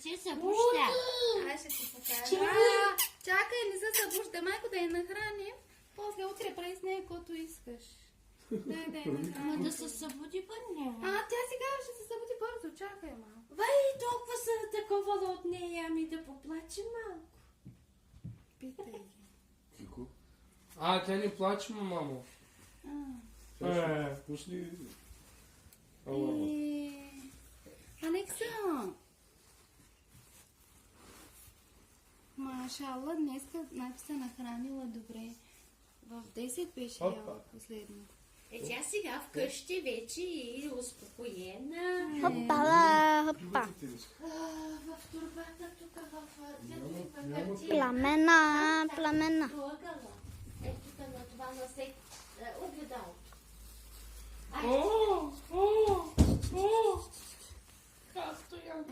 се събужда. Ай, ще ти покажа. Чакай, не се събужда. Майко да я нахраним. После утре прави с нея, каквото искаш. Дай да я Ама нахраним. да се събуди бъдне. Тя сега ще се събуди бързо. Чакай малко. Вай, толкова са таковала от нея, ами да поплаче малко. Питай ги. Какво? Тя не плаче, мамо. Пусни. Алекса! Машалла, днеска се нахранила добре. В 10 беше яла последно. Тя сега вкъщи вече и успокоена. Хопала, хопа. В турбата тук, в картина. Пламена, пламена. Ъгъла. Ето тук на това на огледалото. Както я.